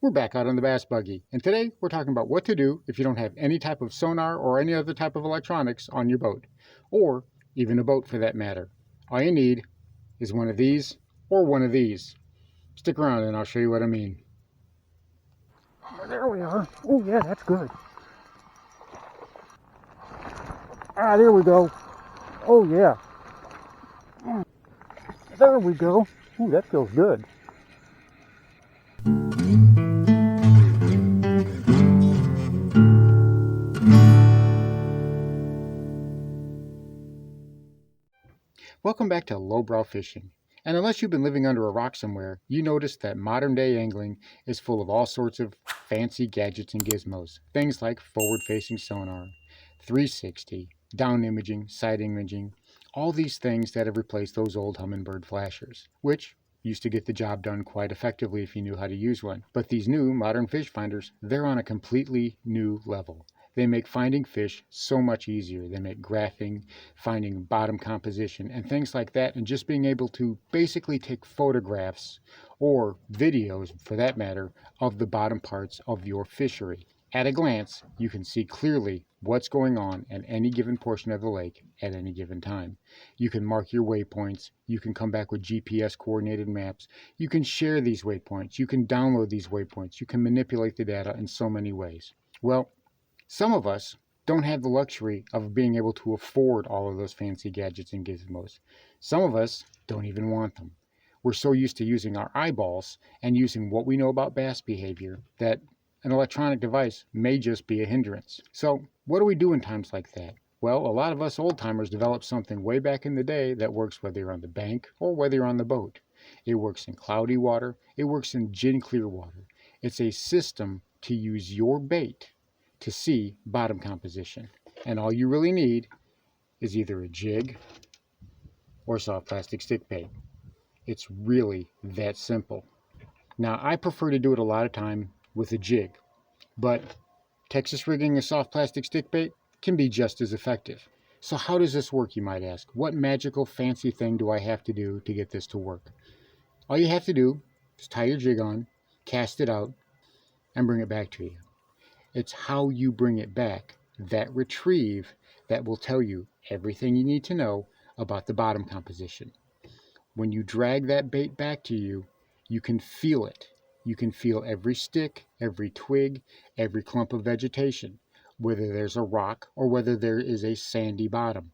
We're back out on the bass buggy, and today we're talking about what to do if you don't have any type of sonar or any other type of electronics on your boat, or even a boat for that matter. All you need is one of these or one of these. Stick around and I'll show you what I mean. There we are. Oh yeah, that's good. Ah, there we go. Oh yeah. There we go. Ooh, that feels good. Welcome back to Lowbrow Fishing. And unless you've been living under a rock somewhere, you notice that modern day angling is full of all sorts of fancy gadgets and gizmos. Things like forward-facing sonar, 360, down imaging, side imaging, all these things that have replaced those old Humminbird flashers, which used to get the job done quite effectively if you knew how to use one. But these new modern fish finders, they're on a completely new level. They make finding fish so much easier. They make graphing, finding bottom composition, and things like that, and just being able to basically take photographs or videos, for that matter, of the bottom parts of your fishery. At a glance, you can see clearly what's going on at any given portion of the lake at any given time. You can mark your waypoints. You can come back with GPS coordinated maps. You can share these waypoints. You can download these waypoints. You can manipulate the data in so many ways. Well, some of us don't have the luxury of being able to afford all of those fancy gadgets and gizmos. Some of us don't even want them. We're so used to using our eyeballs and using what we know about bass behavior that an electronic device may just be a hindrance. So what do we do in times like that? Well, a lot of us old timers developed something way back in the day that works whether you're on the bank or whether you're on the boat. It works in cloudy water. It works in gin clear water. It's a system to use your bait to see bottom composition. And all you really need is either a jig or soft plastic stick bait. It's really that simple. Now, I prefer to do it a lot of time with a jig, but Texas rigging a soft plastic stick bait can be just as effective. So how does this work, you might ask? What magical fancy thing do I have to do to get this to work? All you have to do is tie your jig on, cast it out, and bring it back to you. It's how you bring it back, that retrieve, that will tell you everything you need to know about the bottom composition. When you drag that bait back to you, you can feel it. You can feel every stick, every twig, every clump of vegetation, whether there's a rock or whether there is a sandy bottom.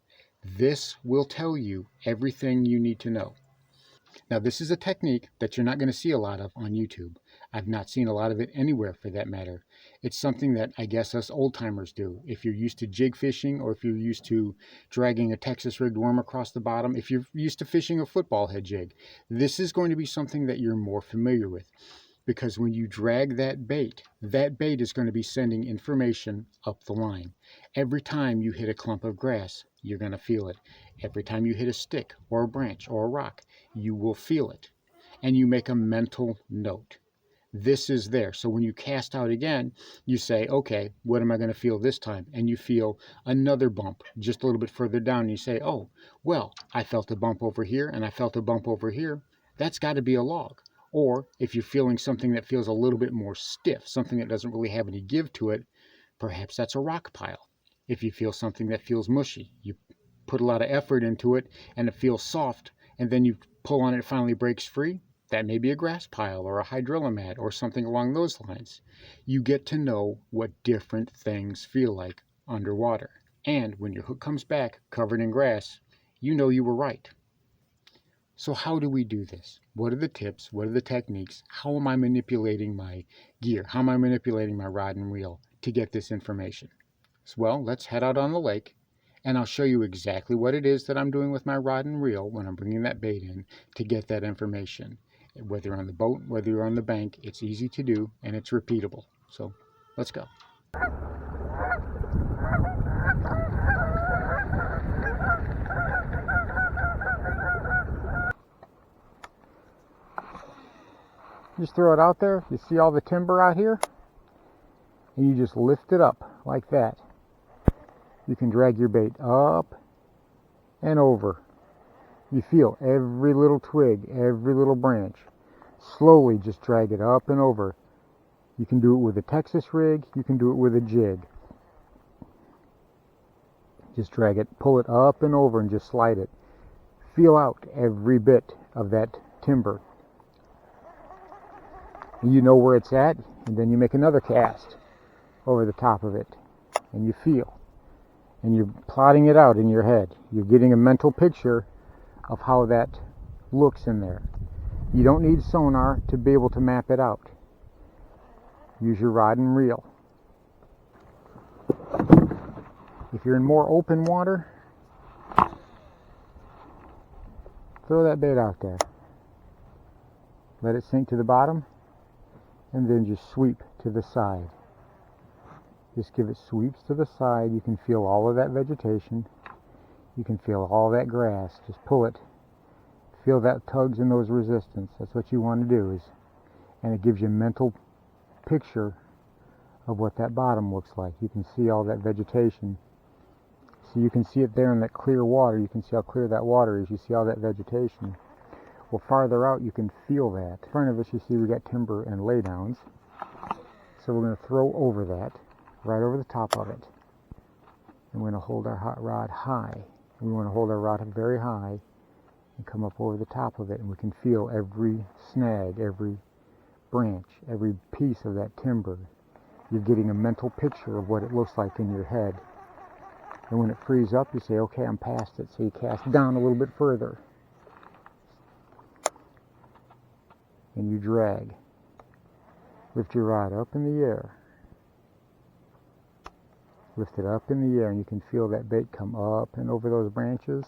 This will tell you everything you need to know. Now, this is a technique that you're not going to see a lot of on YouTube. I've not seen a lot of it anywhere for that matter. It's something that I guess us old timers do. If you're used to jig fishing, or if you're used to dragging a Texas rigged worm across the bottom, if you're used to fishing a football head jig, this is going to be something that you're more familiar with. Because when you drag that bait is going to be sending information up the line. Every time you hit a clump of grass, you're going to feel it. Every time you hit a stick or a branch or a rock, you will feel it. And you make a mental note. This is there. So when you cast out again, you say, okay, what am I going to feel this time? And you feel another bump just a little bit further down. And you say, oh, well, I felt a bump over here and I felt a bump over here. That's got to be a log. Or if you're feeling something that feels a little bit more stiff, something that doesn't really have any give to it, perhaps that's a rock pile. If you feel something that feels mushy, you put a lot of effort into it and it feels soft, and then you pull on it, it finally breaks free, that may be a grass pile or a hydrilla or something along those lines. You get to know what different things feel like underwater. And when your hook comes back covered in grass, you know you were right. So how do we do this? What are the tips? What are the techniques? How am I manipulating my gear? How am I manipulating my rod and reel to get this information? Well, let's head out on the lake and I'll show you exactly what it is that I'm doing with my rod and reel when I'm bringing that bait in to get that information. Whether you're on the boat, whether you're on the bank, it's easy to do and it's repeatable. So let's go. Just throw it out there. You see all the timber out here? And you just lift it up like that. You can drag your bait up and over. You feel every little twig, every little branch. Slowly just drag it up and over. You can do it with a Texas rig, you can do it with a jig. Just drag it, pull it up and over and just slide it. Feel out every bit of that timber. You know where it's at, and then you make another cast over the top of it, and you feel. And you're plotting it out in your head. You're getting a mental picture of how that looks in there. You don't need sonar to be able to map it out. Use your rod and reel. If you're in more open water, throw that bait out there. Let it sink to the bottom, and then just sweep to the side. Just give it sweeps to the side. You can feel all of that vegetation. You can feel all that grass. Just pull it. Feel that tugs and those resistance. That's what you want to do. And it gives you a mental picture of what that bottom looks like. You can see all that vegetation. So you can see it there in that clear water. You can see how clear that water is. You see all that vegetation. Well, farther out you can feel that. In front of us you see we got timber and laydowns. So we're going to throw over that, right over the top of it. And we're going to hold our hot rod high. And we want to hold our rod very high and come up over the top of it. And we can feel every snag, every branch, every piece of that timber. You're getting a mental picture of what it looks like in your head. And when it frees up, you say, okay, I'm past it. So you cast down a little bit further. And you drag. Lift your rod up in the air. Lift it up in the air, and you can feel that bait come up and over those branches,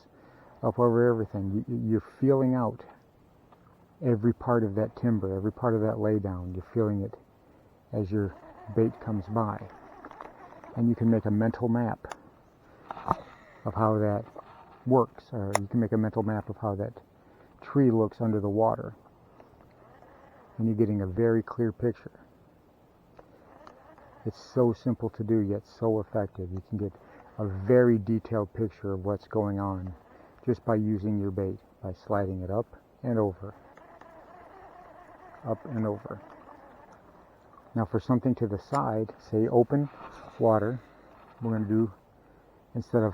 up over everything. You're feeling out every part of that timber, every part of that laydown. You're feeling it as your bait comes by. And you can make a mental map of how that works, or you can make a mental map of how that tree looks under the water. And you're getting a very clear picture. It's so simple to do, yet so effective. You can get a very detailed picture of what's going on just by using your bait, by sliding it up and over. Up and over. Now for something to the side, say open water, we're going to do, instead of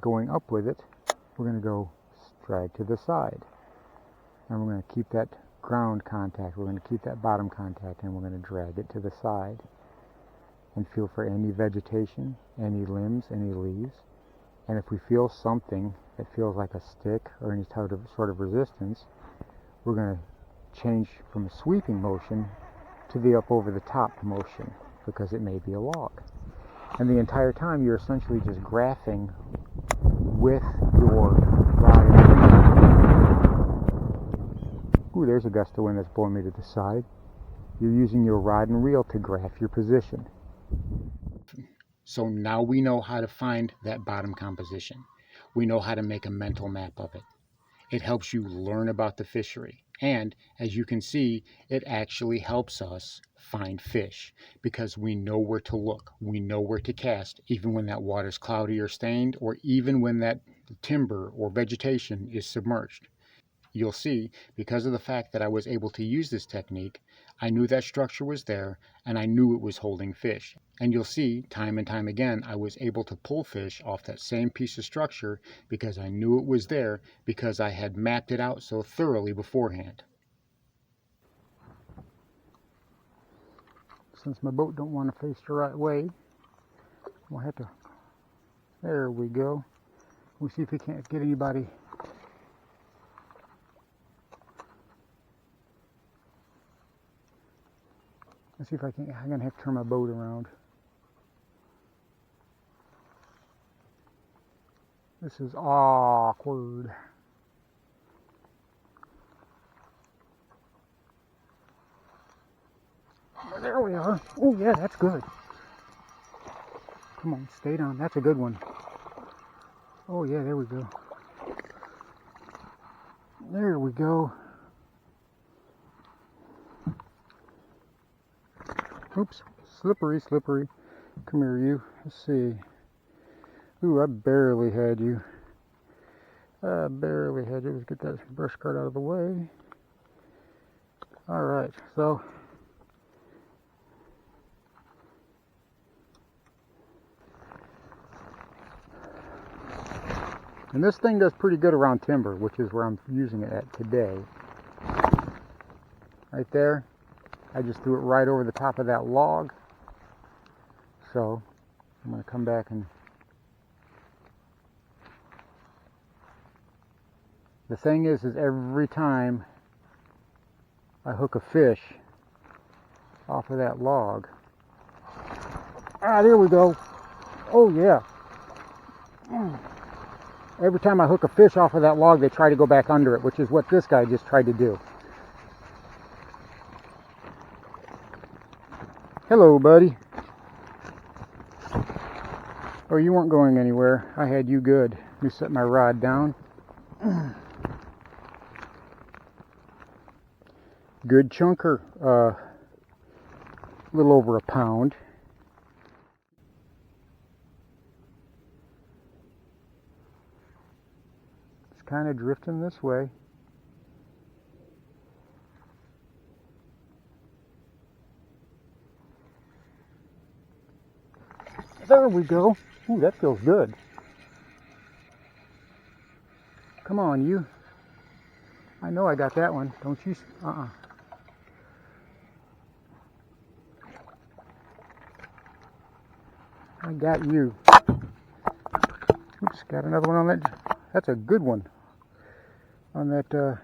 going up with it, we're going to go drag to the side. And we're going to keep that ground contact, we're going to keep that bottom contact, and we're going to drag it to the side. And feel for any vegetation, any limbs, any leaves. And if we feel something that feels like a stick or any sort of resistance, we're going to change from a sweeping motion to the up over the top motion, because it may be a log. And the entire time you're essentially just graphing with your rod and reel. Ooh, there's a gust of wind that's blowing me to the side. You're using your rod and reel to graph your position. So now we know how to find that bottom composition. We know how to make a mental map of it. It helps you learn about the fishery. And as you can see, it actually helps us find fish because we know where to look. We know where to cast, even when that water's cloudy or stained, or even when that timber or vegetation is submerged. You'll see, because of the fact that I was able to use this technique, I knew that structure was there, and I knew it was holding fish. And you'll see, time and time again, I was able to pull fish off that same piece of structure because I knew it was there, because I had mapped it out so thoroughly beforehand. Since my boat don't want to face the right way, we'll have to, there we go. We'll see if we can't get anybody. Let's see if I can. I'm gonna have to turn my boat around. This is awkward. There we are. Oh yeah, that's good. Come on, stay down. That's a good one. Oh yeah, there we go. There we go. Oops, slippery, slippery. Come here, you. Let's see. Ooh, I barely had you. I barely had you. Let's get that brush cart out of the way. Alright, so And this thing does pretty good around timber, which is where I'm using it at today. Right there, I just threw it right over the top of that log. So I'm going to come back and... The thing is every time I hook a fish off of that log... Ah, there we go. Oh yeah. Every time I hook a fish off of that log, they try to go back under it, which is what this guy just tried to do. Hello, buddy. Oh, you weren't going anywhere. I had you good. Let me set my rod down. Good chunker. A little over a pound. It's kind of drifting this way. There we go. Ooh, that feels good. Come on, you. I know I got that one. Don't you? I got you. Oops, got another one on that. That's a good one. On that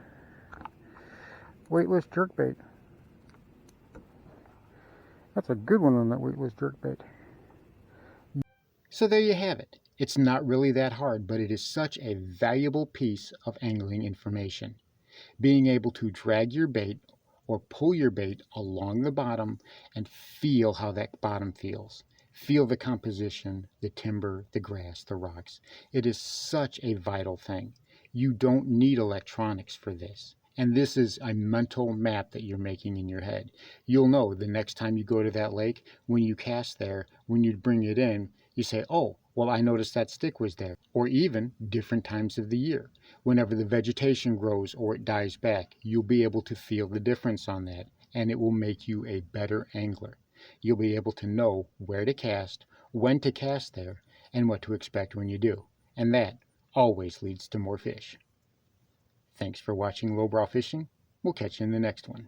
weightless jerkbait. That's a good one on that weightless jerkbait. So there you have it. It's not really that hard, but it is such a valuable piece of angling information. Being able to drag your bait or pull your bait along the bottom and feel how that bottom feels. Feel the composition, the timber, the grass, the rocks. It is such a vital thing. You don't need electronics for this. And this is a mental map that you're making in your head. You'll know the next time you go to that lake, when you cast there, when you bring it in, you say, oh, well, I noticed that stick was there. Or even different times of the year. Whenever the vegetation grows or it dies back, you'll be able to feel the difference on that, and it will make you a better angler. You'll be able to know where to cast, when to cast there, and what to expect when you do. And that always leads to more fish. Thanks for watching Lowbrow Fishing. We'll catch you in the next one.